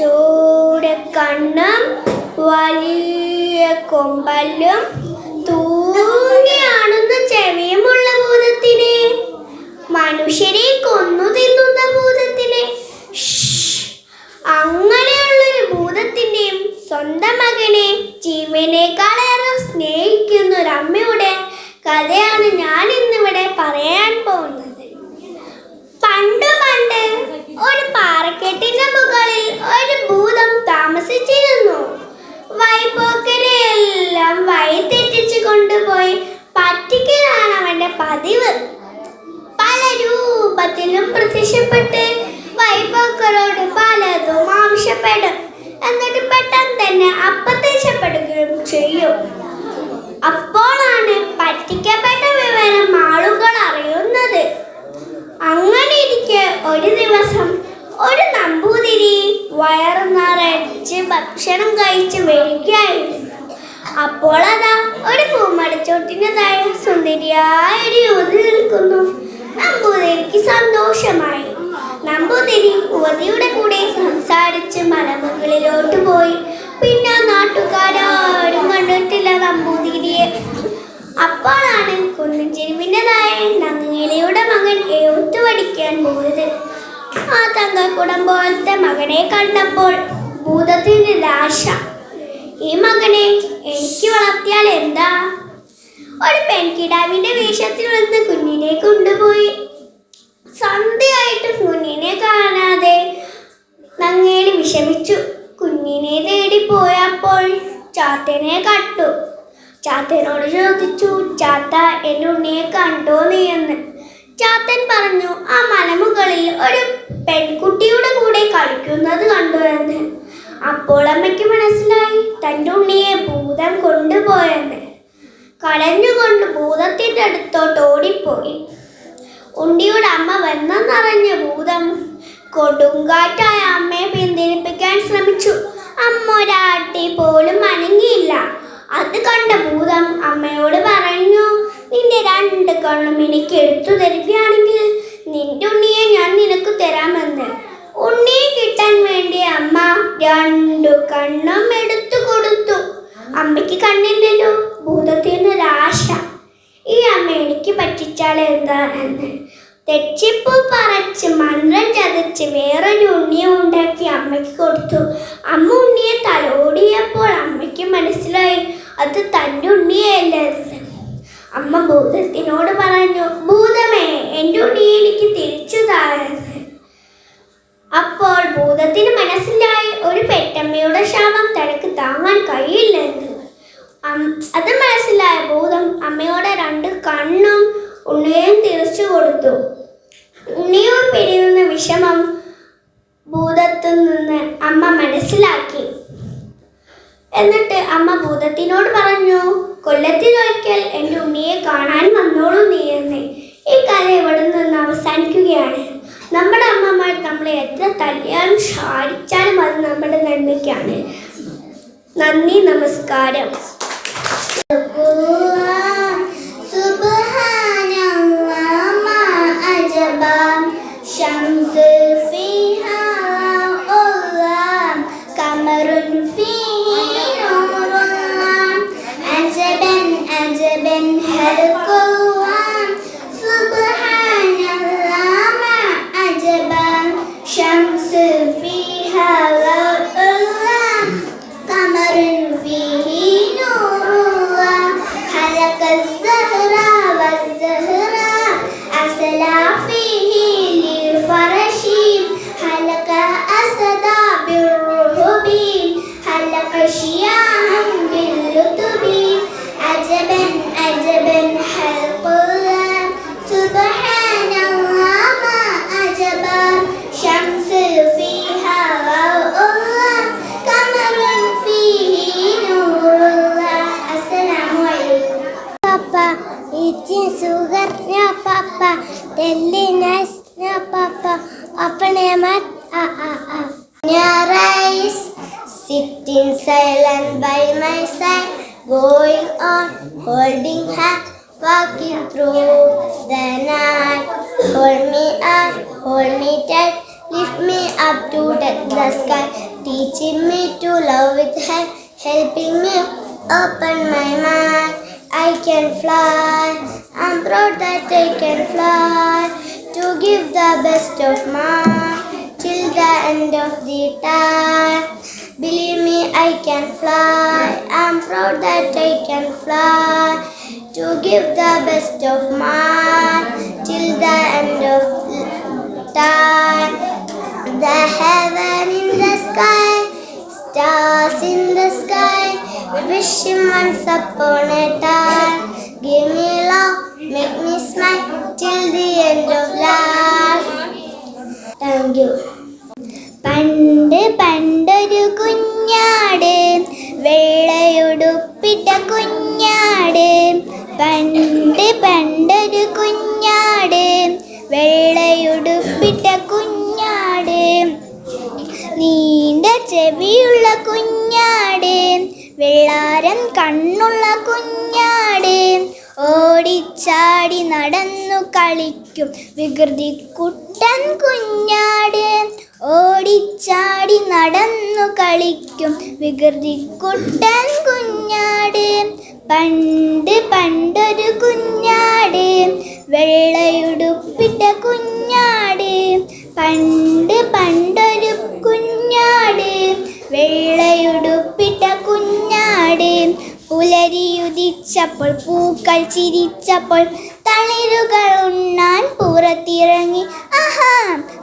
ചൂട് കണ്ണും വലിയ കൊമ്പല്ലും തൂങ്ങിയാണെന്ന ചെവിയുമുള്ള ഭൂതത്തിനെ, മനുഷ്യരെ കൊന്നു തിന്നുന്ന ഭൂതത്തിനെ. അങ്ങനെയുള്ളൊരു ഭൂതത്തിൻ്റെയും സ്വന്തം മകനെ ജീവനേക്കാളേറെ സ്നേഹിക്കുന്ന ഒരു അമ്മയുടെ കഥയാണ് ഞാൻ ഇന്നിവിടെ പറയാൻ പോകുന്നത്. പണ്ട് ഒരു പാറക്കെട്ടിന്റെ മുകളിൽ ഒരു ഭൂതം താമസിച്ചിരുന്നു. വഴിപോക്കരെ എല്ലാം വഴി തെറ്റിച്ചു കൊണ്ടുപോയി പറ്റിക്കലാണ് അവന്റെ പതിവ്. പല രൂപത്തിലും പ്രത്യക്ഷപ്പെട്ട് വഴിപോക്കരോട് പലതും ആവശ്യപ്പെടും. എന്നിട്ട് പെട്ടെന്ന് തന്നെ അപ്രത്യക്ഷപ്പെടുകയും ചെയ്യും. അപ്പോഴാണ് പറ്റിക്കപ്പെട്ട വിവരം ആളുകൾ അറിയുന്നത്. അങ്ങനെ ഇരിക്കെ ഒരു ദിവസം ഒരു നമ്പൂതിരി വയറു നിറച്ച് ഭക്ഷണം കഴിച്ച് വരികയായിരുന്നു. അപ്പോൾ അതാ ഒരു പൂമരച്ചോട്ടിന് താഴെ സുന്ദരിയായ ഒരു യുവതി നിൽക്കുന്നു. നമ്പൂതിരിക്ക് സന്തോഷമായി. നമ്പൂതിരി യുവതിയുടെ കൂടെ സംസാരിച്ച് മലമുകളിലോട്ട് പോയി. പിന്നെ നാട്ടുകാരും കണ്ടിട്ടില്ല നമ്പൂതിരിയെ. അപ്പോഴാണ് കുന്നിൻചെരുവിൻ്റെതായ നങ്ങേലിയുടെ മകൻ എഴുത്ത് പഠിക്കാൻ പോയത്. ആ തങ്കക്കുടം പോലത്തെ മകനെ കണ്ടപ്പോൾ ഭൂതത്തിന് നിരാശ. ഈ മകനെ എനിക്ക് വളർത്തിയാൽ എന്താ? ഒരു പെൺകിടാവിന്റെ വേഷത്തിൽ വന്ന് കുഞ്ഞിനെ കൊണ്ടുപോയി. സന്ധ്യയായിട്ട് കുഞ്ഞിനെ കാണാതെ നങ്ങേലി വിഷമിച്ചു. കുഞ്ഞിനെ തേടി പോയപ്പോൾ ചാത്തനെ കണ്ടു. ചാത്തനോട് ചോദിച്ചു, ചാത്ത, എൻ്റെ ഉണ്ണിയെ കണ്ടോ നീ എന്ന്. ചാത്തൻ പറഞ്ഞു, ആ മലമുകളിൽ ഒരു പെൺകുട്ടിയുടെ കൂടെ കളിക്കുന്നത് കണ്ടു എന്ന്. അപ്പോൾ അമ്മയ്ക്ക് മനസ്സിലായി തൻ്റെ ഉണ്ണിയെ ഭൂതം കൊണ്ടുപോയെന്ന്. കരഞ്ഞുകൊണ്ട് ഭൂതത്തിൻ്റെ അടുത്തോട്ട് ഓടിപ്പോയി. ഉണ്ണിയുടെ അമ്മ വന്നെന്നറിഞ്ഞ ഭൂതം കൊടുങ്കാറ്റായ അമ്മയെ പിന്തിരിപ്പിക്കാൻ ശ്രമിച്ചു. അമ്മ ഒരാട്ടി പോലും അനങ്ങിയില്ല. അത് കണ്ട ഭൂതം അമ്മയോട് പറഞ്ഞു, നിന്റെ 2 കണ്ണും എനിക്ക് എടുത്തു തരികയാണെങ്കിൽ നിന്റെ ഉണ്ണിയെ ഞാൻ നിനക്ക് തരാമെന്ന്. ഉണ്ണിയെ കിട്ടാൻ വേണ്ടി അമ്മ 2 കണ്ണും എടുത്തു കൊടുത്തു. അമ്മയ്ക്ക് കണ്ണില്ലല്ലോ. ഭൂതത്തിന് ഒരാശ, ഈ അമ്മ എനിക്ക് പറ്റിച്ചാൽ എന്താണെന്ന്. തെച്ചിപ്പൂ പറിച്ച് മന്ത്രം ചതച്ച് വേറൊരു ഉണ്ണിയെ ഉണ്ടാക്കി അമ്മയ്ക്ക് കൊടുത്തു. അമ്മ ഉണ്ണിയെ തലോടിയപ്പോൾ അമ്മയ്ക്ക് മനസ്സിലായി അത് തൻ്റെ ഉണ്ണിയല്ലെന്ന്. അമ്മ ഭൂതത്തിനോട് പറഞ്ഞു, ഭൂതമേ, എൻ്റെ ഉണ്ണിയെ എനിക്ക് തിരിച്ചു താഴെന്ന്. അപ്പോൾ ഭൂതത്തിന് മനസ്സിലായി ഒരു പെറ്റമ്മയുടെ ശാപം തനിക്ക് താങ്ങാൻ കഴിയില്ലെന്ന്. അത് മനസ്സിലായ ഭൂതം അമ്മയോടെ 2 കണ്ണും ഉണ്ണിയെയും തിരിച്ചു കൊടുത്തു. ഉണ്ണിയോട് പിരിയുന്ന വിഷമം ഭൂതത്തിൽ നിന്ന് അമ്മ മനസ്സിലാക്കി. എന്നിട്ട് അമ്മ ഭൂതത്തിനോട് പറഞ്ഞു, കൊല്ലത്തിലൊരിക്കൽ എൻ്റെ ഉണ്ണിയെ കാണാൻ വന്നോളൂ നീ എന്ന്. ഈ കഥ ഇവിടെ നിന്ന് അവസാനിക്കുകയാണ്. നമ്മുടെ അമ്മമാർ നമ്മളെ എത്ര തല്ലിയാലും ശാടിച്ചാലും അത് നമ്മുടെ നന്മയ്ക്കാണ്. നന്ദി, നമസ്കാരം. Sugar, no papa, Delina's no papa, open your mouth, your eyes, sitting silent by my side, going on, holding her, walking through the night. Hold me up, hold me tight, lift me up to the sky. teaching me to love with her, helping me open my mind. I can fly, I'm proud that I can fly, to give the best of mine till the end of the time. Believe me, I can fly, I'm proud that I can fly, to give the best of mine till the end of time. The heaven in the sky, stars in the sky, wishing once upon a time. Give me love, make me smile till the end of life. Thank you. പണ്ട് പണ്ടൊരു കുഞ്ഞാട്, വെള്ളയുടുപ്പിട്ട കുഞ്ഞാട്. പണ്ട് പണ്ടൊരു കുഞ്ഞാട്, വെള്ളയുടുപ്പിട്ട കുഞ്ഞാട്. നീണ്ട ചെവിയുള്ള കുഞ്ഞാട്, വെള്ളാരം കണ്ണുള്ള കുഞ്ഞാട്. ഓടിച്ചാടി നടന്നു കളിക്കും വികൃതി കുട്ടൻ കുഞ്ഞാട്. ഓടിച്ചാടി നടന്നു കളിക്കും വികൃതി കുട്ടൻ കുഞ്ഞാട്. പണ്ട് പണ്ടൊരു കുഞ്ഞാട്, വെള്ളയുടുപ്പിട്ട കുഞ്ഞാട്. പണ്ട് പണ്ടൊരു കുഞ്ഞാട്, വെള്ളയുടുപ്പിട്ട കുഞ്ഞാട്. പുലരിയുദിച്ചപ്പോൾ പൂക്കൾ ചിരിച്ചപ്പോൾ തളിരുകൾ ഉണ്ണാൻ പുറത്തിറങ്ങി. ആഹാ,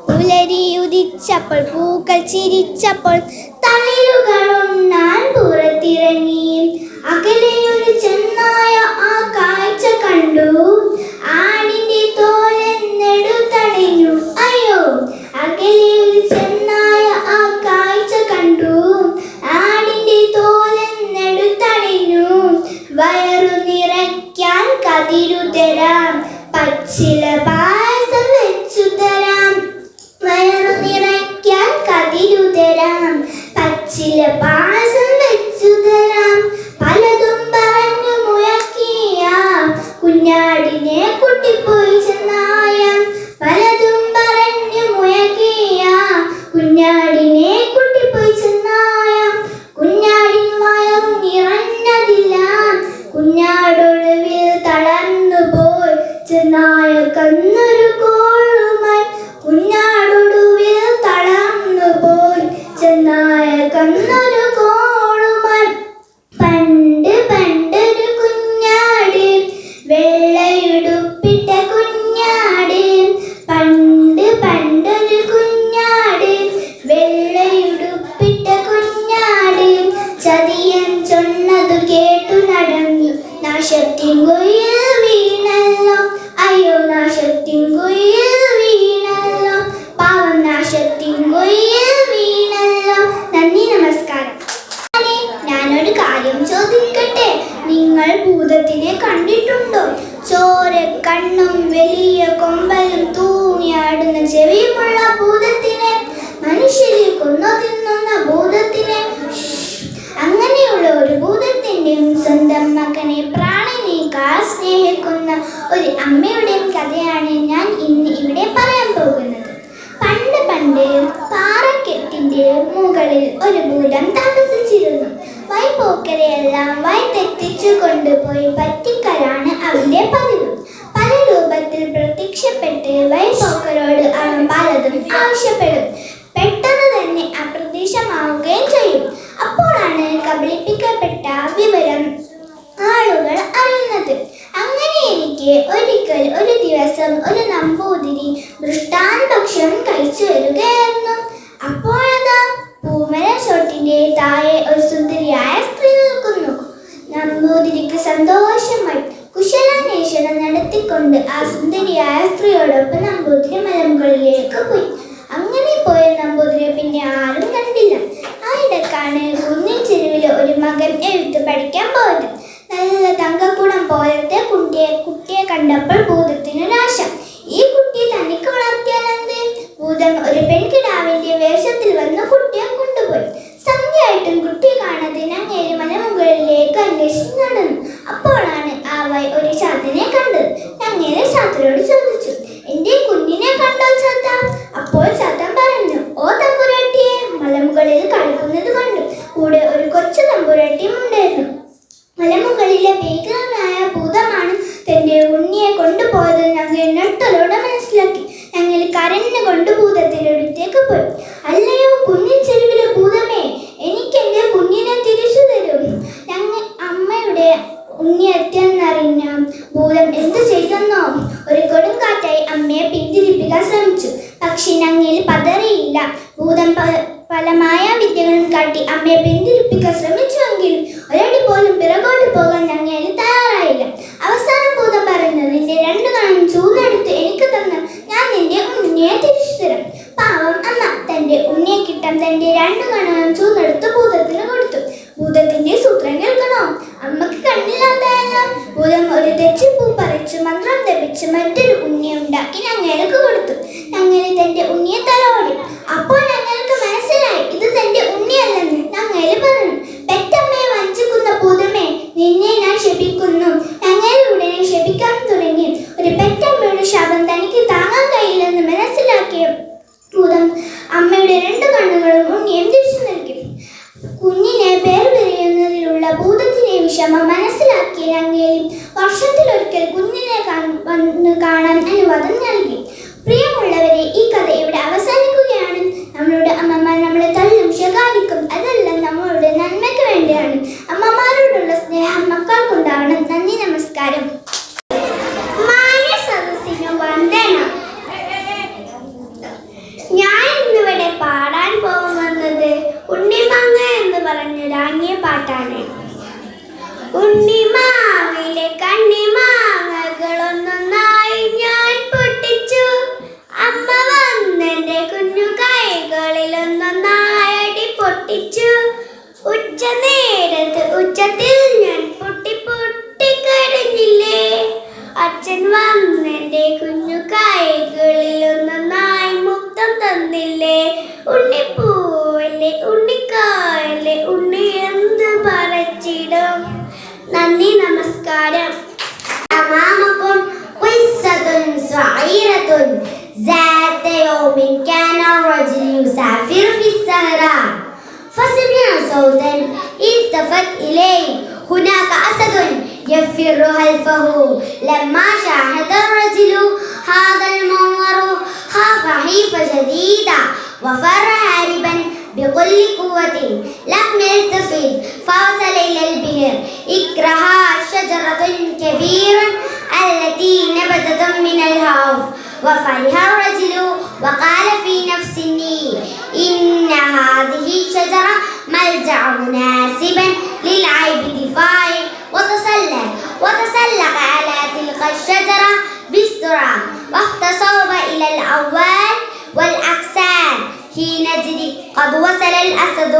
പുലരിയുദിച്ചപ്പോൾ പൂക്കൾ ചിരിച്ചപ്പോൾ തളിരുകൾ ഉണ്ണാൻ പുറത്തിറങ്ങി. അകലെയൊരു ചെന്നായ ആ കാഴ്ച കണ്ടു, ആടിന്റെ തോലെന്നെടുത്തണിഞ്ഞു. അയ്യോ, അകലെയൊരു ചെന്നായ ആ കാഴ്ച കണ്ടു, ആടിന്റെ തോലെന്നെടുത്തണിഞ്ഞു. വയറു നിറയ്ക്കാൻ കതിരു തരാം, പച്ചില പായസം വെച്ചു തരാം. വയറു നിറയ്ക്കാൻ കതിരു തരാം, പച്ചില പായസം വെച്ചു തരാം. പലതും പറഞ്ഞു മുഴക്കിയ കുഞ്ഞാടിനെ കുട്ടിപ്പോയി ചെന്നായ. പലതും പറഞ്ഞു മുഴക്കിയ കുഞ്ഞാടിനെ കുട്ടിപ്പോയി ചെന്നായ. കുഞ്ഞാടിൻ വയറു നിറഞ്ഞതില്ല, കുഞ്ഞാടൊടുവിൽ തളർന്നു പോയി ചെന്നായ കന്നൊരു കോളുമായി. കുഞ്ഞാടൊടുവിൽ തളർന്നു പോയി ചെന്നായ കന്നൊരു കോളുമായി. പണ്ട് പണ്ടൊരു കുഞ്ഞാട്, വെള്ളയുടുപ്പിട്ട കുഞ്ഞാട്. പണ്ട് പണ്ടൊരു കുഞ്ഞാട്, വെള്ളയുടുപ്പിട്ട കുഞ്ഞാട്. ചതിയൻ ചൊന്നതു കേട്ടു നടന്നു, നാശത്തിൻ കുയിൽ വീണല്ലോ. അയ്യോ, നാശത്തിൻ കുയിൽ വീണല്ലോ, പാവം നാശത്തിൻ കുയിൽ വീണല്ലോ. നന്ദി, നമസ്കാരം. ഞാനൊരു കാര്യം ചോദിക്കട്ടെ, നിങ്ങൾ ഭൂതത്തിനെ കണ്ടിട്ടുണ്ടോ? ചോര കണ്ണും വലിയ കൊമ്പലും തൂങ്ങിയാടുന്ന ചെവിയുമുള്ള ഭൂതത്തിനെ, മനുഷ്യരെ കൊന്നു തിന്നുന്ന ഭൂതത്തിനെ. അങ്ങനെയുള്ള ഒരു ഭൂതത്തിന്റെയും സ്വന്തം മകനെ പ്രാണനേക്കാൾ സ്നേഹിക്കുന്ന ഒരു അമ്മയുടെയും കഥയാണ് ഞാൻ ഇന്ന് ഇവിടെ പറയാൻ പോകുന്നത്. പണ്ട് പണ്ട് പാറക്കെട്ടിന്റെ മുകളിൽ ഒരു ഭൂതം താമസിച്ചിരുന്നു. വൈപോക്കരെയെല്ലാം വഴി തെറ്റിച്ചു കൊണ്ടുപോയി പറ്റിക്കലാണ് അവന്റെ പതിവ്. പല രൂപത്തിൽ പ്രത്യക്ഷപ്പെട്ട് വൈപോക്കരോട് അവൻ പലതും ആവശ്യപ്പെടും. പെട്ടെന്ന് തന്നെ അപ്രത്യക്ഷമാവുകയും ചെയ്യും. അപ്പോഴാണ് കബളിപ്പിക്കപ്പെട്ട വിവരം ആളുകൾ അറിയുന്നത്. അങ്ങനെ എനിക്ക് ഒരിക്കൽ ഒരു ദിവസം ഒരു നമ്പൂതിരി മൃഷ്ടാൻഭക്ഷണം കഴിച്ചു വരികയായിരുന്നു. അപ്പോഴതാ പൂമര ചോട്ടിന്റെ താഴെ ഒരു സുന്ദരിയായ സ്ത്രീ നിൽക്കുന്നു. നമ്പൂതിരിക്ക് സന്തോഷമായി. കുശലാന്വേഷണം നടത്തിക്കൊണ്ട് ആ സുന്ദരിയായ സ്ത്രീയോടൊപ്പം നമ്പൂതിരി മലമുകളിലേക്ക് പോയി. അങ്ങനെ പോയ നമ്പൂതിരിയെ പിന്നെ ആരും കണ്ടില്ല. ആ ഇടക്കാണ് കുന്നിൻ ചെരുവില് ഒരു മകൻ എഴുത്ത് പഠിക്കാൻ പോയത്. നല്ല തങ്കക്കുടം പോലത്തെ കുട്ടിയെ കണ്ടപ്പോൾ ഭൂതത്തിനൊരാശ. ഈ കുട്ടിയെ തനിക്ക് വളർത്തിയാലെന്ത്? ഭൂതം ഒരു പെൺകിടാവിന്റെ വേഷത്തിൽ വന്ന് കുട്ടിയെ കൊണ്ടുപോയി. സന്ധ്യയായിട്ടും കുട്ടിയെ കാണാതെ അങ്ങേര് മലമുകളിലേക്ക് അന്വേഷിച്ച് നടന്നു. അപ്പോഴാണ് ആ ഒരു ചാത്തനെ കണ്ടത്. അങ്ങേരെ ചാത്തനോട് ചോദിച്ചു, എന്റെ കുഞ്ഞിനെ കണ്ടോ ചാത്ത? അപ്പോൾ ചാത്തൻ പറഞ്ഞു, ഓ തമ്പുരാട്ടിയെ, മലമുകളിൽ കളിക്കുക തൻ്റെ ഉണ്ണിയെ കൊണ്ടുപോയത് ഞങ്ങൾ ഞെട്ടലോടെ മനസ്സിലാക്കി. ഞങ്ങൾ കരഞ്ഞുകൊണ്ട് ഭൂതത്തിൻ്റെ അടുത്തേക്ക് പോയി. അല്ലയോ കുന്നിൻ ചെരുവിലെ ഭൂതമേ, എനിക്ക് എൻ്റെ കുഞ്ഞിനെ തിരിച്ചു തരും. ഞങ്ങൾ അമ്മയുടെ ഉണ്ണി എത്തിയെന്നറിഞ്ഞ ഭൂതം എന്തു ചെയ്തെന്നോ, ഒരു കൊടുങ്കാറ്റായി അമ്മയെ പിന്തിരിപ്പിക്കാൻ ശ്രമിച്ചു. പക്ഷെ ഞങ്ങൾ പതറിയില്ല. ഭൂതം പല മായാവിദ്യകളും കാട്ടി അമ്മയെ പിന്തിരിപ്പിക്കാൻ ശ്രമിച്ചുവെങ്കിലും ഒരടി പോലും പിറകോട്ട് പോകാൻ ഞങ്ങൾ തയ്യാറായില്ല. അവസാനം ഭൂതം പറയുന്നത്, നിന്റെ 2 കണ്ണും ചൂന്നെടുത്ത് എനിക്ക് തന്നാൽ ഞാൻ നിന്റെ ഉണ്ണിയെ തിരിച്ചു തരാം. പാവം അമ്മ തന്റെ ഉണ്ണിയെ കിട്ടാൻ തന്റെ 2 കണ്ണും ചൂന്നെടുത്ത് ഭൂതത്തിന് കൊടുത്തു. ഭൂതത്തിന്റെ സൂത്രം കേൾക്കണോ? അമ്മക്ക് കണ്ണില്ലാതായല്ലോ. ഭൂതം ഒരു തെച്ചിപ്പൂ പറിച്ചു മന്ത്രം ജപിച്ച് മറ്റൊരു ഉണ്ണിയെ ഉണ്ടാക്കി ഞങ്ങൾക്ക് കൊടുത്തു. ഞങ്ങൾ തന്റെ ഉണ്ണിയെ തലോടി. അപ്പോൾ ഞങ്ങൾക്ക് മനസ്സിലായി ഇത് തന്റെ ഉണ്ണിയല്ലെന്ന്. ഞങ്ങൾ പറഞ്ഞു, പെറ്റമ്മയെ വഞ്ചിക്കുന്ന ഭൂതമേ, നിന്നെ ഞാൻ ശപിക്കുന്നു. ഞങ്ങൾ ഉടനെ ശപിക്കാൻ തുടങ്ങി. ഒരു പെറ്റമ്മയുടെ ശാപം തനിക്ക് താങ്ങാൻ കഴിയില്ലെന്ന് മനസ്സിലാക്കിയ ഭൂതം അമ്മയുടെ 2 കണ്ണുകളും ഉണ്ണിയും തിരിച്ചു നൽകി. കുഞ്ഞിനെ വേർപിരിയുന്നതിലുള്ള ഭൂതത്തിനെ വിഷമം മനസ്സിലാക്കിയ ഞങ്ങളും വർഷത്തിലൊരിക്കൽ കുഞ്ഞിനെ വന്ന് കാണാൻ അനുവാദം നൽകി. പ്രിയമുള്ളവരെ, ഈ കഥ ഇവിടെ അവസാനിക്കുകയാണ്. നമ്മളുടെ അമ്മമാർ നമ്മളെ തല്ലും ശകാരിക്കും, അതെല്ലാം നമ്മളുടെ നന്മയ്ക്ക് വേണ്ടിയാണ്. അമ്മമാരോടുള്ള സ്നേഹം മക്കൾക്കുണ്ടാവണം. നന്ദി, നമസ്കാരം. മാന്യ സദസ്സിനു വന്ദനം. ഞാൻ ഇന്നിവിടെ പാടാൻ പോകുന്നത് ഉണ്ണിമാങ്ങ എന്ന് പറഞ്ഞൊരാങ്ങിയ പാട്ടാണ്. ഉണ്ണിമാവിലെ കണ്ണിമാങ്ങകളൊന്നൊന്നായി ഞാൻ പൊട്ടിച്ചു. അമ്മ വന്നെന്റെ കുഞ്ഞു കൈകളിലൊന്നൊന്നായടി പൊട്ടിച്ചു. ഉച്ച നേരത്ത് ഉച്ചത്തിൽ ഞാൻ പൊട്ടി പൊട്ടിക്കരഞ്ഞില്ലേ. അച്ഛൻ വന്നെന്റെ കുഞ്ഞു കൈകളിലൊന്നൊന്നായി മുത്തം തന്നില്ലേ. ഉണ്ണിപ്പൂവല്ലേ ഉണ്ണിക്കായല്ലേ ഉണ്ണി എന്ത് പറച്ചിടും. നന്ദി, നമസ്കാരം. أمامكم قصة صغيرة. ذات يوم كان الرجل يسافر في الصحراء فسمع صوتا التفت إليه. هناك أسد يفر خلفه. لما شاهد الرجل هذا المنظر خاف خيفة شديدة وفر هاربا بكل قوة. لم يلتفت فوصل إلى البئر. اكرها شجرة كبيرة التي نبتت من الهوف. وفرح الرجل وقال في نفسه إن هذه الشجرة ملجأ مناسبا للعيب دفاعي. وتسلق على تلك الشجرة بسرعة واغتصب إلى الأول والأقسام. حين جري قد وصل الأسد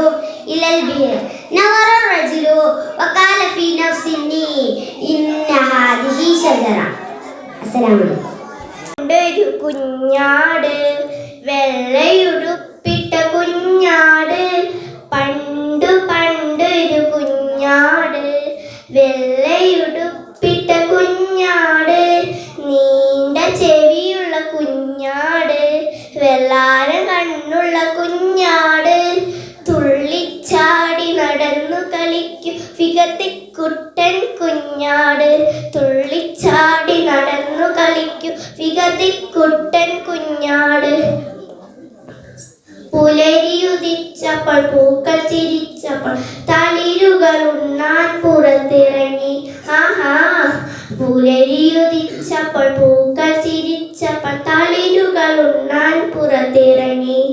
إلى البئر نظر الرجل وقال في نفسه إن هذه شجرة. السلام عليكم. ഒരു കുഞ്ഞാട്, വെള്ളയുടുപ്പിട്ട കുഞ്ഞാട്, പണ്ടു പണ്ടൊരു കുഞ്ഞാട്, വെള്ളയുടുപ്പിട്ട കുഞ്ഞാട്, നീണ്ട ചെവിയുള്ള കുഞ്ഞാട്, വെള്ളാര കണ്ണുള്ള കുഞ്ഞാട്, തുള്ളിച്ചാടി നടന്നു കളിക്കും വികൃതിക്കുട്ടൻ കുഞ്ഞാട്, തുള്ളിച്ചാടി നടന്നു കളിക്കും വികൃതിക്കുട്ടൻ കുഞ്ഞാട്. പുലരിയുദിച്ചപ്പോൾ പൂക്കൾ ചിരിച്ചപ്പോൾ തളിരുകൾ ഉണ്ണാൻ പുറത്തിറങ്ങി. ആഹാ, പുലരിയുദിച്ചപ്പോൾ പൂക്കൾ ചിരിച്ചപ്പോൾ തളിരുകൾ ഉണ്ണാൻ പുറത്തിറങ്ങി.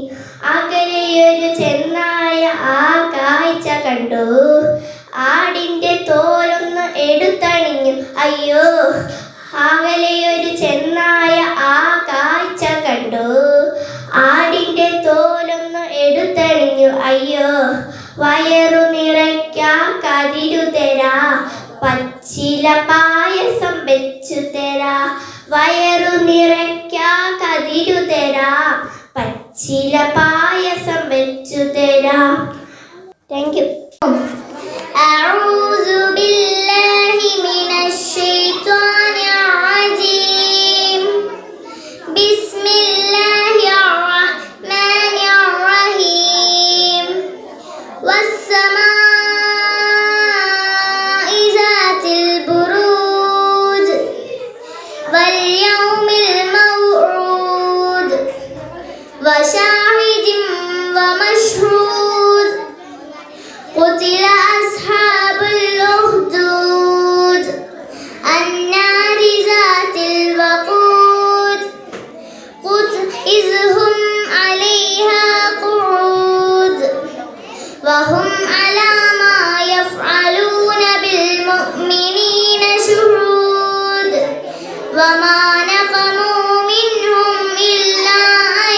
അകലെയൊരു ചെന്നായ ആ കാഴ്ച കണ്ടു. ആടിന്റെ തോലൊന്ന് എടുത്തണിഞ്ഞു. അയ്യോ, അകലെയൊരു ചെന്നായ ആ കാഴ്ച കണ്ടു. ആടിന്റെ തോലൊന്ന് എടുത്തണിഞ്ഞു. അയ്യോ, വയറു നിറയ്ക്കാ കതിരു തരാ, പച്ചില പായസം വെച്ചു തരാ. വയറു നിറയ്ക്കാ കതിരു തരാ, പച്ചില പായസം വെച്ചു തരാ. Thank you. أعوذ بالله من الشيطان الرجيم. بسم الله الرحمن الرحيم. والسماء ذات البروج واليوم الموعود وشاهد ومشهود قتل أصحاب الأخدود النار ذات الوقود إذ هم عليها قعود وهم على ما يفعلون بالمؤمنين شهود وما نقموا منهم إلا أن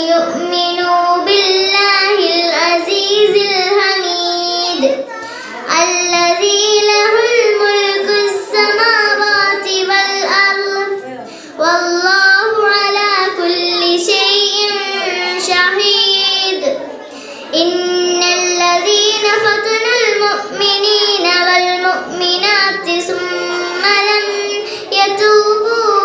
يؤمنوا بالله العزيز الحميد الذي له الملك السماوات والأرض والله على كل شيء شهيد إن الذين فتنوا المؤمنين والمؤمنات ثم لم يتوبوا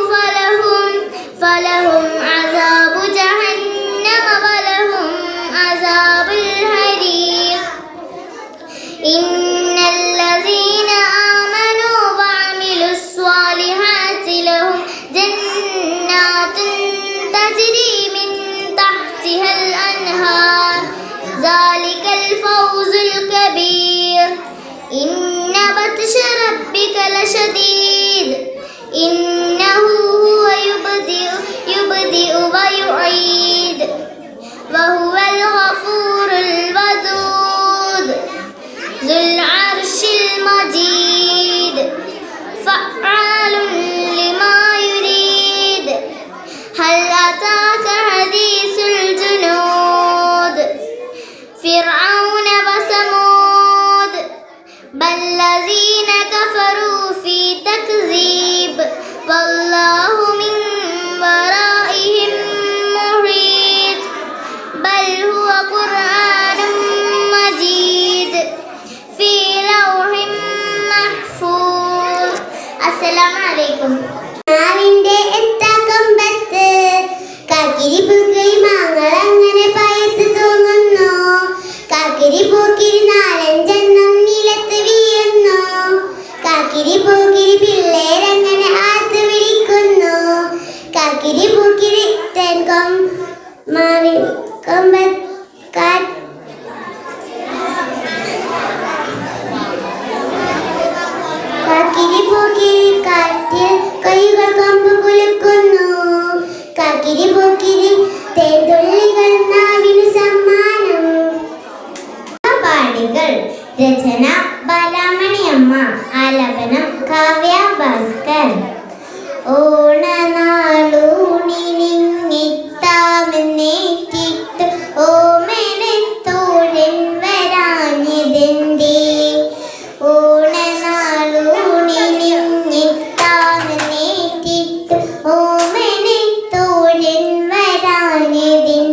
فلهم عذاب جهنم ولهم عذاب الحريق إن الذين آمنوا وعملوا الصالحات لهم جنات تجري من تحتها الأنهار ذلك الفوز الكبير إن بطش ربك لشديد إنه هو يبدئ ويعيد وهو الغفور الودود ذو العرش المجيد فعال لما يريد هل أتاك حديث الجنود فرعون وثمود بل الذين كفروا في تكذيب والله من ورائهم محيط بل هو قرآن مجيد في لوح محفوظ السلام عليكم നാവിന്റെ എത്താക്കമ്പത്ത് കാക്കിരി പൂക്കിരി മാങ്ങൾ അങ്ങനെ പയത്ത് തോന്നുന്നു കാക്കിരി പൂക്കിരി നാലഞ്ചെണ്ണം നിലത്ത് വീഴുന്നു കാക്കിരി പൂക്കിരി പിള്ളേരങ്ങനെ ആത്ത് വിളിക്കുന്നു കാക്കിരി പൂക്കിരി തേൻകൊം മാവി കൊമ്പത്ത് കാക്കിരി പൂക്കിരി കാറ്റിൽ കൈകൾ കൊമ്പ് കുലുക്കുന്നു കാക്കിരി പൂക്കിരി തേൻതുള്ളികൾ നാവിന് സമ്മാനം പാടികൾ രചന ബാലാമണിയമ്മ ആലാപനം കാവ്യ ഭാസ്കർ ഓണനാളൂണിനിങ്ങിത്താമെന്നേറ്റിട്ട് ഓമനത്തോഴൻ വരാഞ്ഞതെന്തേ ഓണനാളൂണിനിങ്ങിത്താമെന്നേറ്റിട്ട് ഓമനത്തോഴൻ വരാഞ്ഞതെന്തേ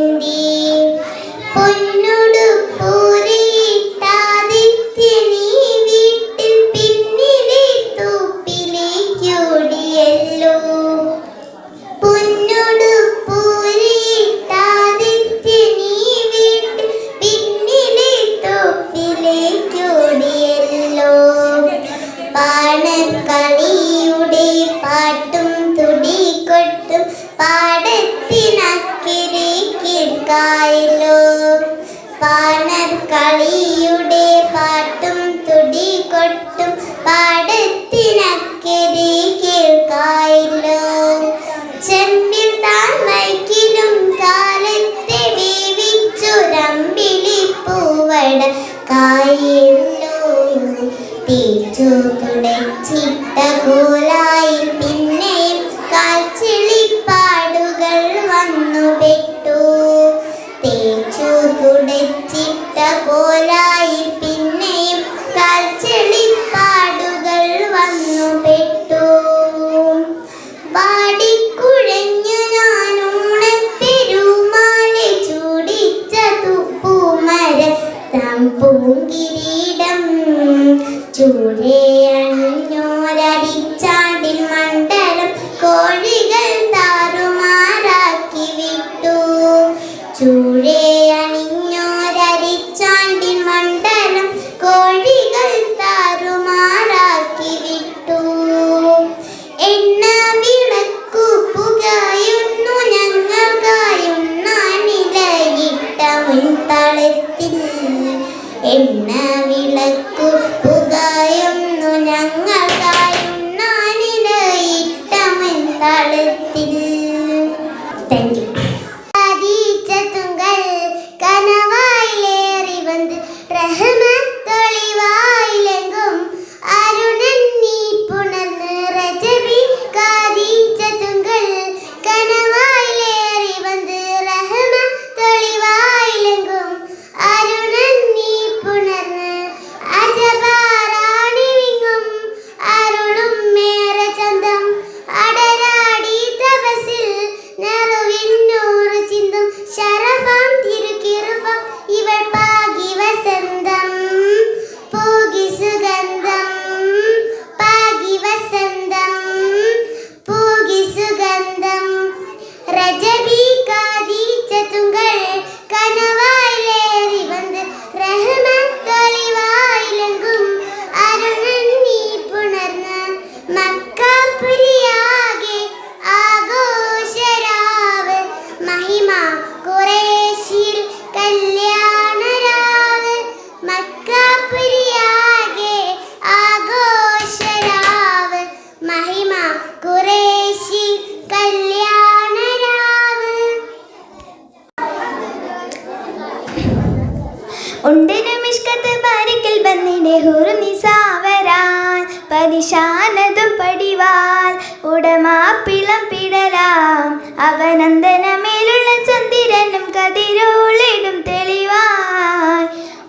പരിശാനതും പടിവാൽ ഉടമാപ്പിളം പിടലാം അവനന്ദനമേലുള്ള ചന്ദ്രനും കതിരോളിടും തെളിവാൻ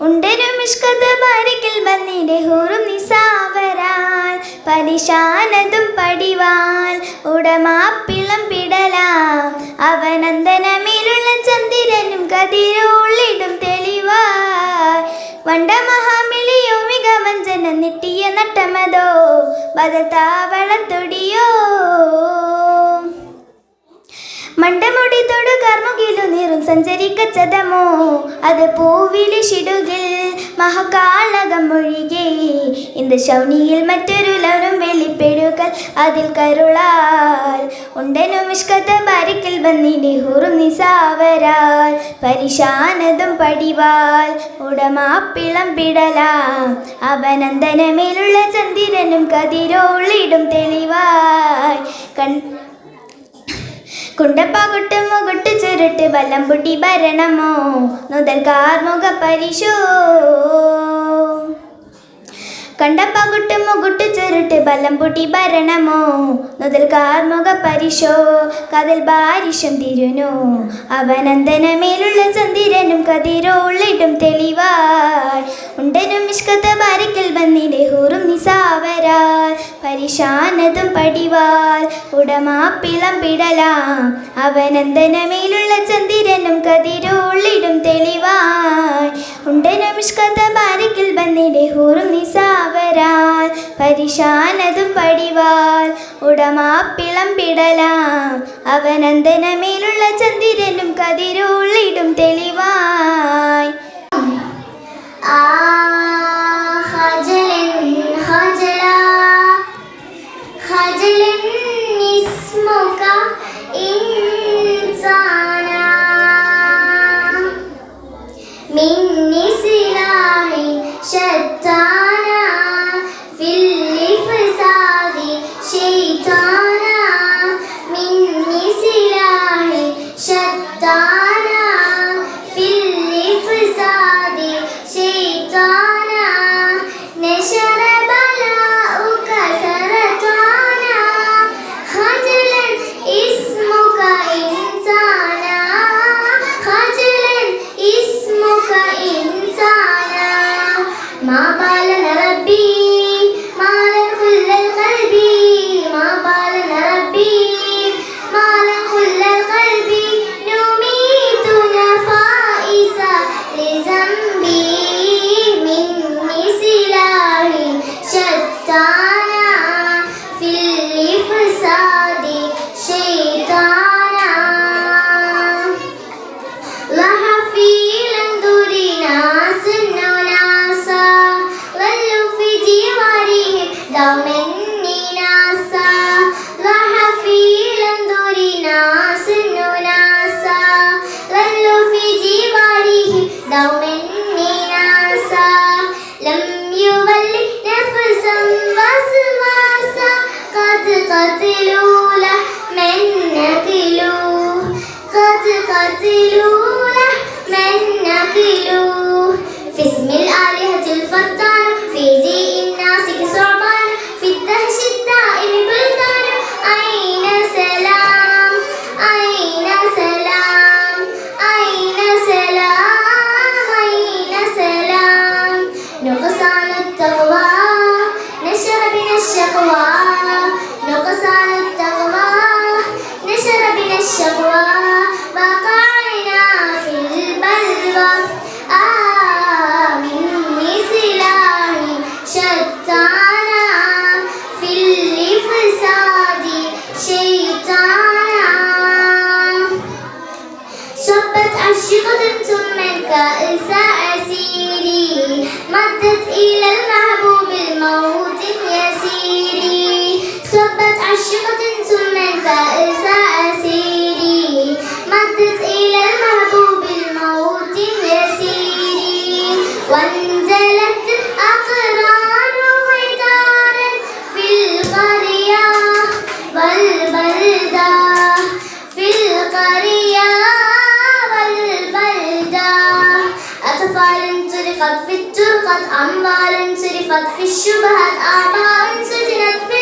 ഉണ്ടനും ഇഷ്കത ബാരിക്കിൽ ബന്നിടെ ഹൂറും നിസാവരാൽ പരിശാനതും പടിവാൽ ഉടമാപ്പിളം പിടലാം അവനന്ദനമേലുള്ള ചന്ദ്രനും കതിരോളിടും തെളിവാൻ വണ്ട മഹാമിളിയോ മികവഞ്ചന നെട്ടിയ നട്ടമതോ ബദതാവളത്തൊടിയോ മണ്ടമുടി തൊടു കർമുകിലു നീറും സഞ്ചരിക്കച്ചതമോ അത് പൂവിലിഷിടുകിൽ മഹകാളകം ഒഴികെ ഇന്ത് ശൗനിയിൽ മറ്റൊരു ലവനും വെളിപ്പെടുകൾ അതിൽ കരുളാൽ ഉണ്ടനും ഇഷ്കത ബാരിക്കൽ ബന്നിടെ ഹൂറും നിസാവരാൽ പരിശാനതും പടിവാൽ ഉടമാപ്പിളം പിടലാം അവനന്ദനമേലുള്ള ചന്ദ്രനും കതിരോളിടും തെളിവായി കുണ്ടപ്പാകുട്ട് മുകുട്ട് ചുരുട്ട് വല്ലംപുട്ടി ഭരണമോ നുതൽ കാർമുഖ പരിശോ കണ്ടപ്പകുട്ട് മുകുട്ട് ചുരുട്ട് ബലംപുട്ടി ഭരണമോ നുതൽ കാർമുഖ പരിശോ കതൽ ബാരിഷം തിരുനു അവനന്ദനമേലുള്ള ചന്ദ്രനും കതിരോളിടും തെളിവായി ഉണ്ടനും ഇഷ്കത ബാരിക്കൽ ബന്നിടെ ഹൂറും നിസാവരാൽ പരിശാനതും പടിവാൽ ഉടമാപ്പിളം പിടലാം അവനന്ദനമേലുള്ള ചന്ദ്രനും കതിരോളിടും തെളിവായി ഉണ്ടനും ഇഷ്കത ബാരിക്കൽ ബന്നിടെ ഹൂറും നിസാവരാൽ പരിശാനതും പടിവാൽ ഉടമാപ്പിളം പിടലാം അവനന്ദനമേലുള്ള ചന്ദ്രനും കതിരോളിടും തെളിവായി أموال سرقت في الشبهات آباء سجنت في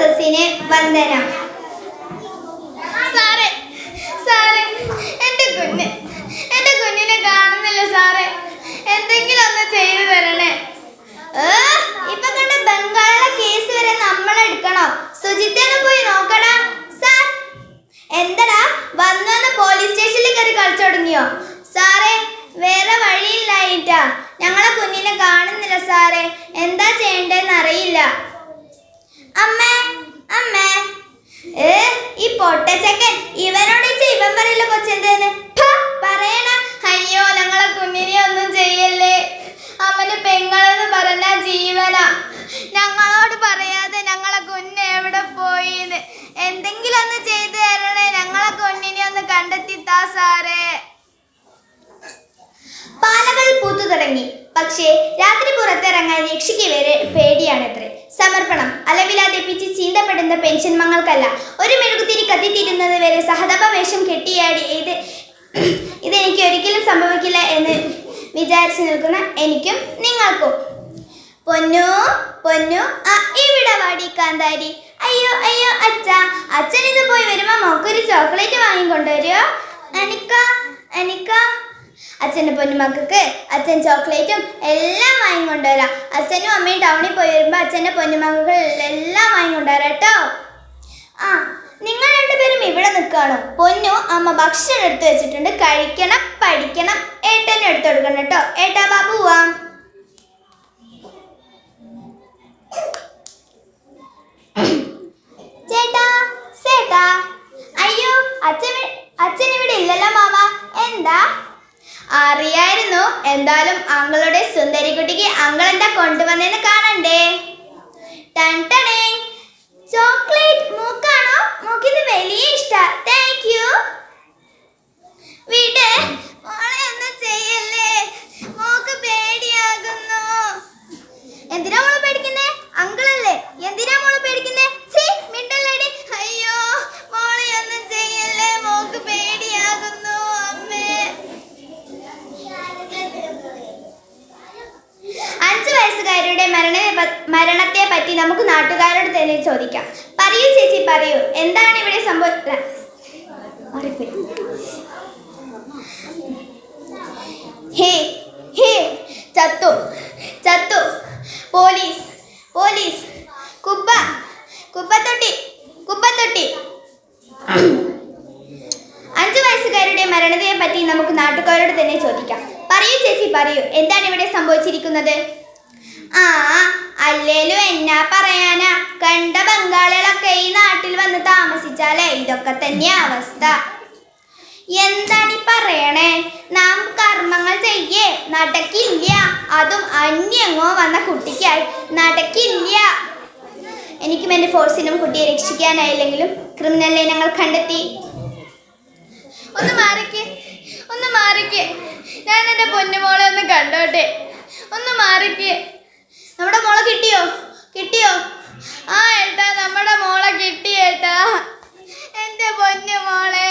സദസ്സിന് വന്ദനം. സാറേ സാറേ എൻ്റെ കുഞ്ഞിനെ കാണുന്നില്ല സാറേ, എന്തെങ്കിലും ഒന്ന് ചെയ്തു തരണേ. ഇപ്പൊ കണ്ട ബംഗാളിലെ കേസ് വരെ നമ്മൾ എടുക്കണോ? സുജിത്തേനെ പോയി നോക്കടാ. സാർ എന്തടാ വന്നു പോലീസ് സ്റ്റേഷനിൽ കയറി കളിച്ചു തുടങ്ങിയോ? സാറേ വേറെ വഴിയില്ലായിട്ടാ, ഞങ്ങളെ കുഞ്ഞിനെ കാണുന്നില്ല സാറേ, എന്താ ചെയ്യണ്ടേന്ന് അറിയില്ല. അമ്മേ അമ്മേ ഈ പൊട്ടച്ചക്കൻ ഇവനോട് ഇവൻ പറയില്ല കൊച്ചെന്തേന്ന് പറയണ. അയ്യോ ഞങ്ങളെ കുഞ്ഞിനെ ഒന്നും ചെയ്യല്ലേ, അവന് പെങ്ങളെന്ന് പറഞ്ഞ ജീവനാ. ഞങ്ങളോട് പറയാതെ ഞങ്ങളെ കുഞ്ഞ് എവിടെ പോയിന്ന് എന്തെങ്കിലും ഒന്ന് ചെയ്തു തരണേ, ഞങ്ങളെ കുഞ്ഞിനെ ഒന്ന് കണ്ടെത്തി താ സാറേ. പാലകൾ പൂത്തു തുടങ്ങി, പക്ഷേ രാത്രി പുറത്തിറങ്ങാൻ രക്ഷിക്ക് വരെ പേടിയാണത്രേ. സമർപ്പണം അലവിലാതെ പിച്ച് ചീന്തപ്പെടുന്ന പെൻഷൻ മങ്ങൾക്കല്ല, ഒരു മെഴുകുതിരി കത്തിത്തീരുന്നത് വരെ സഹതാപ വേഷം കെട്ടിയാടി ഇതെനിക്ക് ഒരിക്കലും സംഭവിക്കില്ല എന്ന് വിചാരിച്ചു നിൽക്കുന്ന എനിക്കും നിങ്ങൾക്കും. പൊന്നു പൊന്നു ഇവിടെ വാടി കാന്താരി. അയ്യോ അയ്യോ അച്ഛൻ ഇന്ന് പോയി വരുമ്പോ മോക്കൊരു ചോക്ലേറ്റ് വാങ്ങിക്കൊണ്ടുവരുമോ? എനിക്കാ അച്ഛൻ്റെ പൊന്നുമക്കൾക്ക് അച്ഛൻ ചോക്ലേറ്റും എല്ലാം വാങ്ങിക്കൊണ്ടുവരാം. അച്ഛനും അമ്മയും ടൗണിൽ പോയി വരുമ്പോൾ അച്ഛൻ്റെ പൊന്നുമക്കൾ എല്ലാം വാങ്ങിക്കൊണ്ടുവരാം കേട്ടോ. നിങ്ങൾ രണ്ടുപേരും ഇവിടെ നിൽക്കുകയാണോ? പൊന്നു അമ്മ ഭക്ഷണം എടുത്തു വെച്ചിട്ടുണ്ട്, കഴിക്കണം, പഠിക്കണം. ഏട്ടനും എടുത്തു കൊടുക്കണം കേട്ടോ. ഏട്ടാ ബാബു വാ. ചേട്ടാ അയ്യോ അച്ഛൻ ഇവിടെ ഇല്ലല്ലോ മാമ. എന്താ? അറിയായിരുന്നു, എന്തായാലും അങ്ങളുടെ സുന്ദരിക്കുട്ടിക്ക് അങ്ങൾ എന്താ കൊണ്ടുവന്നേന്ന് കാണണ്ടേ. ടൺടണേ ചോക്ലേറ്റ് മൂക്കാണോ? മൂക്കിന് വലിയ ഇഷ്ട. Thank you. വീട് മോളെ ഒന്നും ചെയ്യല്ലേ, മോക്ക് പേടിയാകുന്നു. എന്തിനാ മോളെ പേടിക്കുന്നേ? അങ്കിളല്ലേ, എന്തിനാ മോളെ പേടിക്കുന്നേ? മിണ്ടല്ലടി. അയ്യോ മോളെ ഒന്നും ചെയ്യല്ലേ, മോക്ക് പേടിയാകുന്നു അമ്മേ. 5 വയസ്സുകാരുടെ മരണത്തെ പറ്റി നമുക്ക് നാട്ടുകാരോട് തന്നെ ചോദിക്കാം. പറയൂ ചേച്ചി പറയൂ, എന്താണ് ഇവിടെ ചത്തു പോലീസ് കുപ്പത്തൊട്ടി 5 വയസ്സുകാരുടെ മരണത്തെ പറ്റി നമുക്ക് നാട്ടുകാരോട് തന്നെ ചോദിക്കാം. പറയൂ ചേച്ചി പറയൂ, എന്താണ് ഇവിടെ സംഭവിച്ചിരിക്കുന്നത്? അല്ലേലും എന്നാ പറയാനാ, കണ്ട ബംഗാളികളൊക്കെ ഈ നാട്ടിൽ വന്ന് താമസിച്ചാലേ ഇതൊക്കെ തന്നെയാ അവസ്ഥ. എന്താണ് പറയണേ? നാം കർമ്മങ്ങൾ ചെയ്യേ, നടക്കില്ല. അതും അന്യങ്ങോ വന്ന കുട്ടിക്കായി നടക്കില്ല. എനിക്കും എൻ്റെ ഫോഴ്സിനും കുട്ടിയെ രക്ഷിക്കാനായില്ലെങ്കിലും ക്രിമിനൽ ഇനങ്ങൾ കണ്ടെത്തി. ഒന്ന് മാറിക്ക്, ഞാൻ എൻ്റെ പൊന്നുമോളെ ഒന്ന് കണ്ടോട്ടെ. ഒന്ന് മാറിക്ക്. നമ്മുടെ മോളെ കിട്ടിയോ? ഏട്ടാ നമ്മുടെ മോളെ കിട്ടി ഏട്ടാ. എൻ്റെ പൊന്നുമോളെ,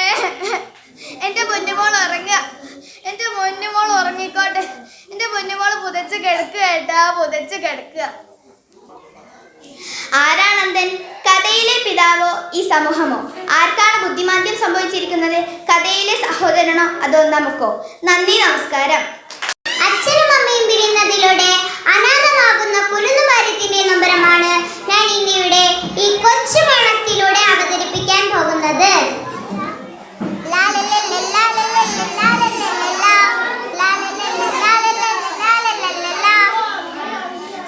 എൻ്റെ പൊന്നുമോൾ ഉറങ്ങുക. എൻ്റെ പൊന്നുമോൾ ഉറങ്ങിക്കോട്ടെ. എൻ്റെ പൊന്നുമോൾ പുതച്ച് കിടക്കുക ഏട്ടാ, പുതച്ച് കിടക്കുക. ആരാണന്തൻ? കഥയിലെ പിതാവോ ഈ സമൂഹമോ? ആർക്കാണ് ബുദ്ധിമാന്ദ്യം സംഭവിച്ചിരിക്കുന്നത്? കഥയിലെ സഹോദരനോ അതോ നമുക്കോ? നന്ദി, നമസ്കാരം. അച്ഛനും അമ്മയും പിരിയുന്നതിലൂടെ അനാഥമാകുന്ന കുരുന്നുകാര്യത്തിന്റെ നൊമ്പരമാണ് ഞാൻ ഇന്നിവിടെ ഈ കൊച്ചു മേളത്തിലൂടെ അവതരിപ്പിക്കാൻ പോകുന്നത്.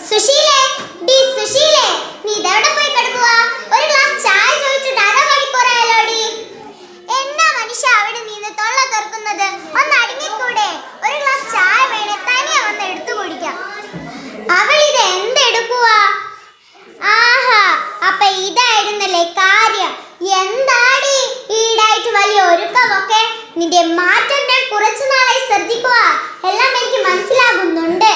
സുശീലേ, സുശീലേ, നീ ഇതെവിടെ പോയി കിടക്കുക? ഒരു ഗ്ലാസ് ചായ ചോദിച്ചിട്ട് അരമണിക്കൂറായാലോടി. എന്നാ മനുഷ്യ അവിടെ നിന്ന് തൊള്ള തുറക്കുന്നത്? ഒന്ന് അടങ്ങിക്കൂടെ? ഒരു ഗ്ലാസ് ചായ വേണേ തനിയെ വന്ന് എടുത്തു കുടിക്കാം. അവൾ ഇത് എന്തെടുക്കുക? അപ്പൊ ഇതായിരുന്നല്ലേ കാര്യം. എന്താടി ഈടായിട്ട് വലിയ ഒരുക്കമൊക്കെ? നിന്റെ മാറ്റം ഞാൻ കുറച്ചു നാളായി ശ്രദ്ധിക്കുക. എല്ലാം എനിക്ക് മനസ്സിലാകുന്നുണ്ട്.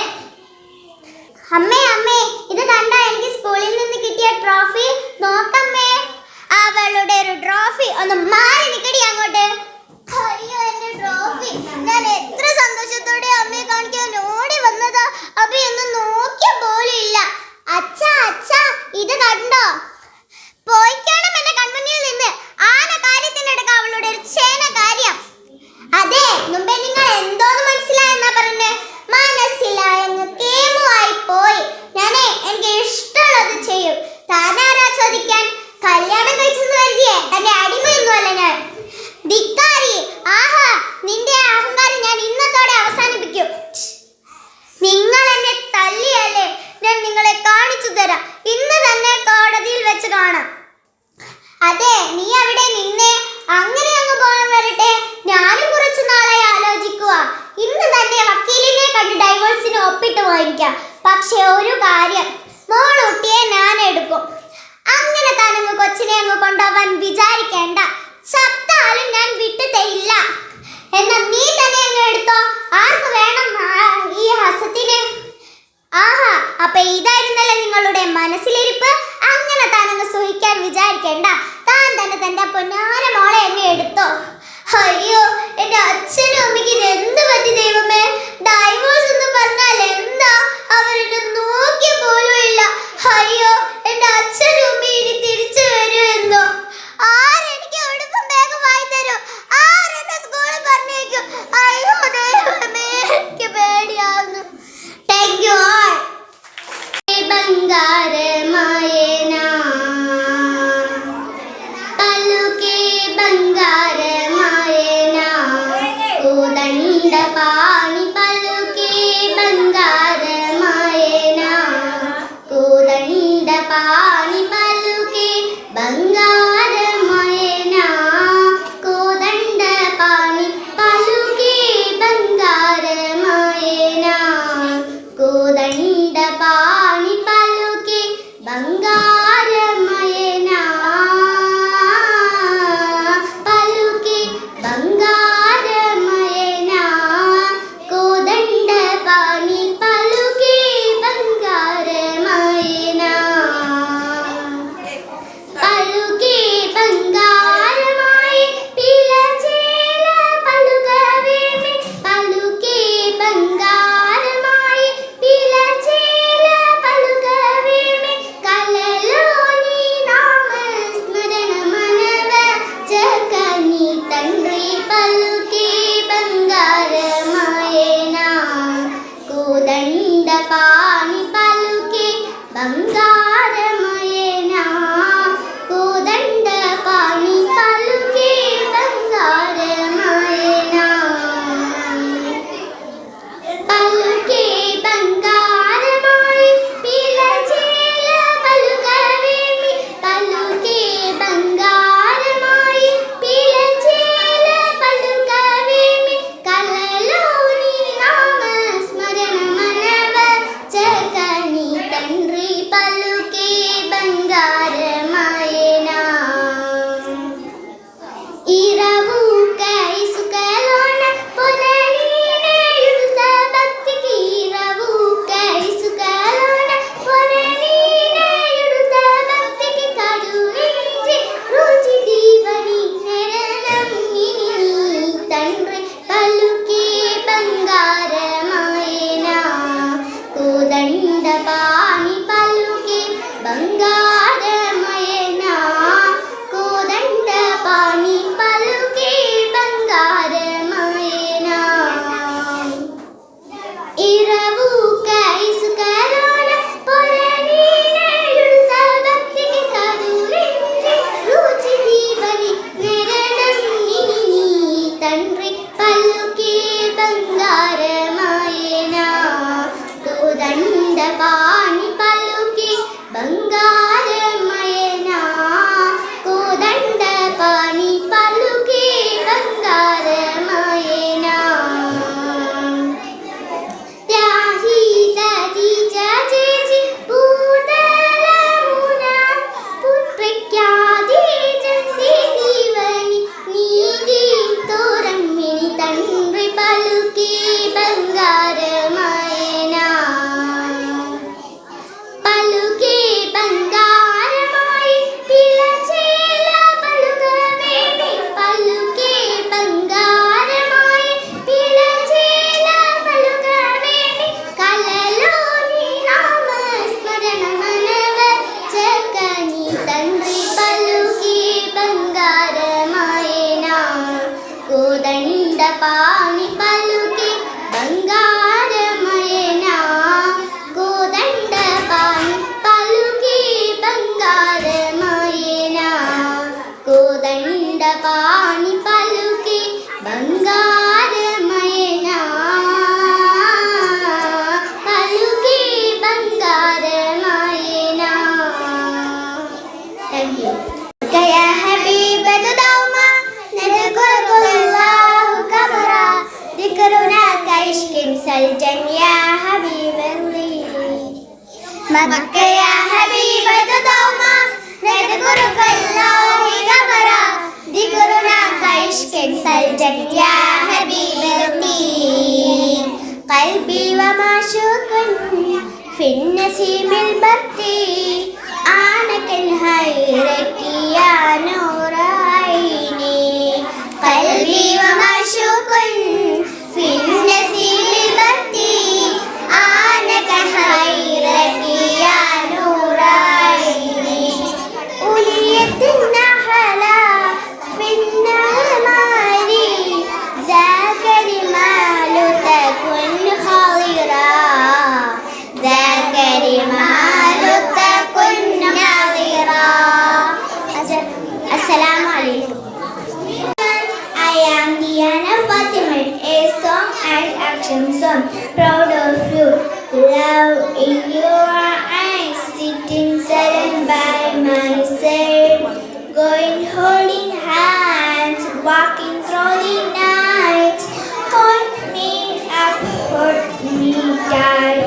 അമ്മേ, ഇത് കണ്ട എനിക്ക് സ്കൂളിൽ നിന്ന് കിട്ടിയ ട്രോഫി നോക്കമ്മേ. അവളുടെ ഒരു ട്രോഫി. ഒന്ന് മാറി നിക്കടി അങ്ങോട്ട്. അയ്യോ എന്റെ ട്രോഫി. ഞാൻ എത്ര സന്തോഷത്തോടെ അമ്മയെ കാണിക്കാൻ ഓടി വന്നതാ. അമ്മയൊന്നും നോക്കിയ പോലും ഇല്ല. അച്ഛാ ഇത് കണ്ടോ? തന്റെ അടിമയൊന്നുമല്ല ഞാൻ. ധിക്കാരി, ആഹാ, നിന്റെ അഹങ്കാരം ഞാൻ ഇന്നത്തോടെ അവസാനിപ്പിക്കും. നിങ്ങൾ എന്നെ തല്ലിയല്ലേ, ഞാൻ നിങ്ങളെ കാണിച്ചു തരാം. ഇന്ന് തന്നെ കോടതിയിൽ വെച്ച് കാണാം. അതെ, നീ അവിടെ നിന്നേ. അങ്ങനെ അങ്ങ് പോകാൻ വരട്ടെ. ഞാനും കുറച്ചു നാളായി ആലോചിക്കുക. ഇന്ന് തന്നെ വക്കീലിനെ കണ്ട് ഡൈവോഴ്സിന് ഒപ്പിട്ട് വാങ്ങിക്കാം. പക്ഷെ ഒരു കാര്യം, മോളൂട്ടിയെ ഞാൻ എടുക്കും. അങ്ങനെ താനങ്ങ് കൊച്ചിനെ അങ്ങ് കൊണ്ടുപോവാൻ വിചാരിക്കേണ്ട. ചത്താലും ഞാൻ വിട്ടു തരില്ല. എന്നാ നീ തന്നെ അങ്ങ് എടുത്തോ. ആർക്ക് വേണം ഈ ഹസത്തിന്? ആഹാ, അപ്പൊ ഇതായിരുന്നല്ലോ നിങ്ങളുടെ മനസ്സിലിരിപ്പ്. അങ്ങനെ താനങ്ങ് സുഖിക്കാൻ വിചാരിക്കേണ്ട. താൻ തന്നെ തന്റെ പൊന്നാര മോളെ എന്നെ എടുത്തോ. അയ്യോ, എന്റെ അച്ഛനും അമ്മയ്ക്ക് ഇത് എന്ത് പറ്റി ദൈവമേ? ഡൈവോഴ്സ് എന്ന് പറഞ്ഞാൽ എന്താ? അവരെന്നെ നോക്കിയ പോലും ഇല്ല. അയ്യോ, എന്റെ അച്ഛനും അമ്മയും ഇനി തിരിച്ചു വരുമെന്നോ? ആരെനിക്ക് ഉടുപ്പും ബാഗും വാങ്ങി തരും? ആരെന്നെ സ്കൂളിൽ പറഞ്ഞേക്കും? അയ്യോ ദൈവമേ, എനിക്ക് പേടിയാവുന്നു. Thank you all. ബംഗാരമായേന പല്ലുകേ ബംഗാരമായേന കോദണ്ഡ പാണി പല്ലുകേ ബംഗാരമായേന കോദണ്ഡ പാണി പല്ലുകേ ബംഗാരമായേന കോദണ്ഡ പാണി പല്ലുകേ ബംഗാരമായേന കോദണ്ഡ പാണി പല്ലുകേ ബംഗാരമയന പല്ലുകേ ബംഗാരമയന കോദണ്ഡ പാണി പല്ലുകേ ബംഗാരമയന പല്ലുകേ ബംഗാരമായി പിലചേല പല്ലുകവേമി പല്ലുകേ ബംഗാരമായി പിലചേല പല്ലുകവേമി കലലോനി നാമസ്മരണ മനവ ജഗനി തന്ത്രി പല്ലുകേ ബംഗാരമയന കോദണ്ഡ പാണി പല്ലുകേ ബംഗാരമയന കോദണ്ഡ പാണി പല്ലുകേ ബംഗാരമയന പല്ലുകേ ബംഗാരമായി പിലചേല പല്ലുകവേമി പല്ലുകേ ബംഗാരമായി പിലചേല പല്ലുകവേമി കലലോനി നാമസ്മരണ മനവ ജഗനി തന്ത്രി പല്ലുകേ ബംഗാരമയന ഇരവു കൈസുകലോന പൊനനീനെഴുത ഭക്തിക്ക് ഇരവു കൈസുകലോന പൊനനീനെഴുത ഭക്തിക്ക് കരുവിഞ്ചി രുചി ദീപനി നരനം ഇനി തന്ത്രി പല്ലുകേ ബംഗാരമയന കോദണ്ഡ പാണി പല്ലുകേ ബംഗാരമയന കോദണ്ഡ പാണി പല്ലുകേ ബംഗാരമയന ഇരവു കൈസുകലോന പൊനനീനെഴുത ഭക്തിക്ക് കരുവിഞ്ചി രുചി ദീപനി നരനം ഇനി തന്ത്രി പല്ലുകേ ബംഗാരമയന കോദണ്ഡ പാണി പല്ലുകേ ബംഗാരമയന കോദണ്ഡ പാണി പല്ലുകേ ബംഗാരമയന ത്യാഹീതതി ജജേജി പൂതലമുന പുത്രക്യാതി ജന്തി ദീവനി നീതി തോരമ്മിണി തന്ത്രി പല്ലുകേ ബംഗാരമയന പല്ലുകേ ബംഗാരമായി പിലചേല പല്ലുകവേമി പല്ലുകേ ബംഗാരമായി പിലചേല പല്ലുകവേമി കലലോനി നാമസ്മരണ മനവ ജഗനി തന്ത്രി Thank you. يا حبيبة دوما نذكرك الله كبرا ذكرنا كعشق سلجا يا حبيب الله مكة يا حبيبة دوما نذكرك الله كبرا ذكرنا كعشق سلجا يا حبيب الله قلبي ومعشوق في النسيم البرتي آنك الهيرك يا نور عيني قلبي ومعشوق في النسيم البرتي آنك الهيرك يا نور عيني أوليت النحلة في النعمال ذاك المال تكن خضرا ذاك المال تكن نظرا. Assalamu alaikum. I am Diana Fatima, a song and action song. Proud of you, love in your eyes, sitting silent by my side, going holding hands, walking through the night. Hold me up, hold me tight,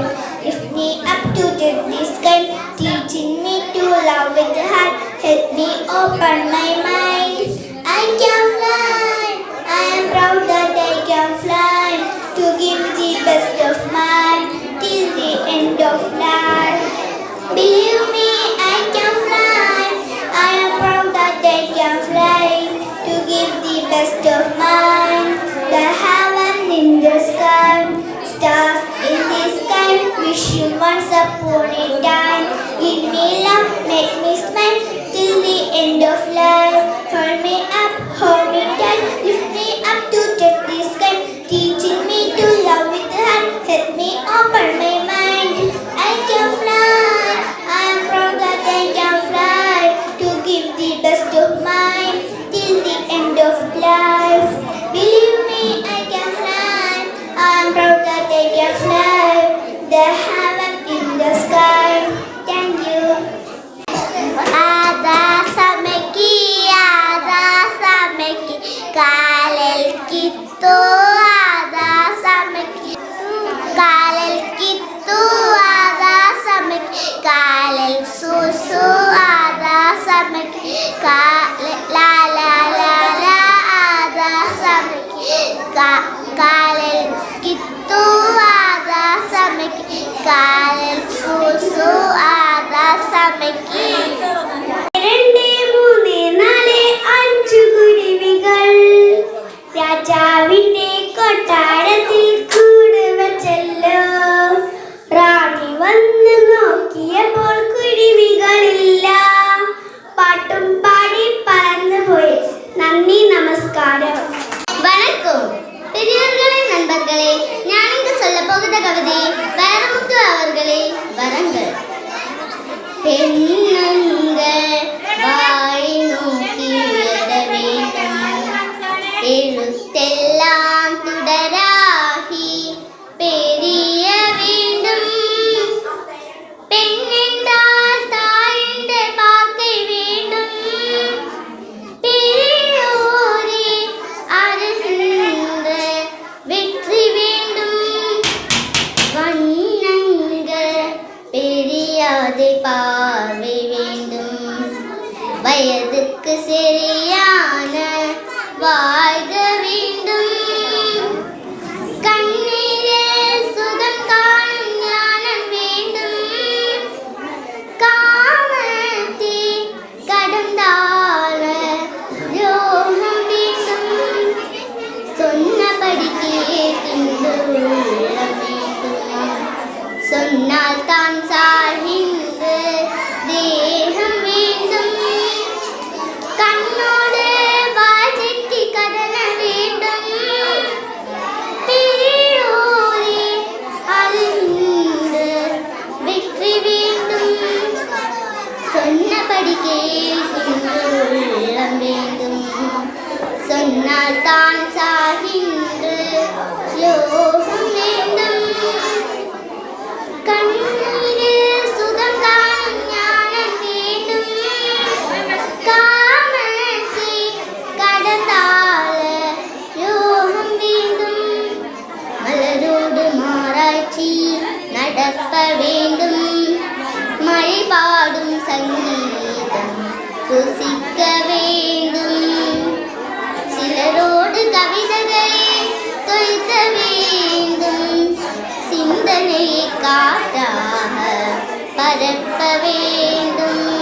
lift me up to the sky, teaching me to love with the heart. Help me open my mind. I can fly. I am proud that I can fly. To give the best of mine till the end of life. Believe me, I can fly. I am proud that I can fly. To give the best of mine. The heaven in the sky, stars in the sky. Wish you once upon a time. Give me love, make me smile till the end of life. Hold me up, hold me tight, lift me up to touch the sky, teaching me to love with the heart. Help me open my mind. I can fly. I am proud that I can fly. To give the best of mine till the end of life. Believe me, I can fly. I am proud that I can fly. The heaven in the sky. Thank you. Ada sameki kalel kitu ada sameki kalel kitu ada sameki kalel susu ada sameki la la la la ada sameki kalel kitu ada sameki kalel susu ada sameki. രാജാവിന്റെ കൊട്ടാരത്തിൽ കൂടുവച്ചല്ലോ റാണി വന്ന് നോക്കിയപ്പോൾ കുരുവികളില്ല പാട്ടും പാടി പറന്നുപോയി. നന്ദി, നമസ്കാരം. வணக்கம் பெரியவர்களே, நண்பர்களே, நான் இங்கு சொல்ல போகிற கவிதை வைரமுத்து அவர்களே வரங்கள். பெண்ணுங்கள் வாழி நோக்கி உயர வேண்டும், எழுத்தெல்லாம் തുടരാகി பெரிய வேண்டும். பெண் என்றால் தாழ்ந்து பார்க்க வேண்டும், பெரியோரே அருகின்ற வெற்றி வேண்டும். வண்ணங்கள் பெரியாதை பார்வை வேண்டும், வயதுக்கு சரியான வாழ்க வேண்டும். கண்ணீரில் சுகம் காணும் ஞானம் வேண்டும், காமத்தை கடந்தால யோகம் வேண்டும். சொன்னபடி கேட்கின்ற உள்ளம் வேண்டும், சொன்னால் தான் சாகின்ற தேகம் வேண்டும். கண்ணோடு வாழ்க்கை கடன வேண்டும், பெரியோரே அறிந்து வெற்றி வேண்டும். சொன்னபடி கேட்கின்ற உள்ளம் வேண்டும், சொன்னால் தான் சாகின்ற யோகம் வேண்டும். கண்ணீரில் சுகம் காணும் ஞானம் வேண்டும், யோசிக்க வேண்டும். சிலரோடு கவிதைகளை தொய்த்த வேண்டும். சிந்தனையை காட்டாக பரப்ப வேண்டும்.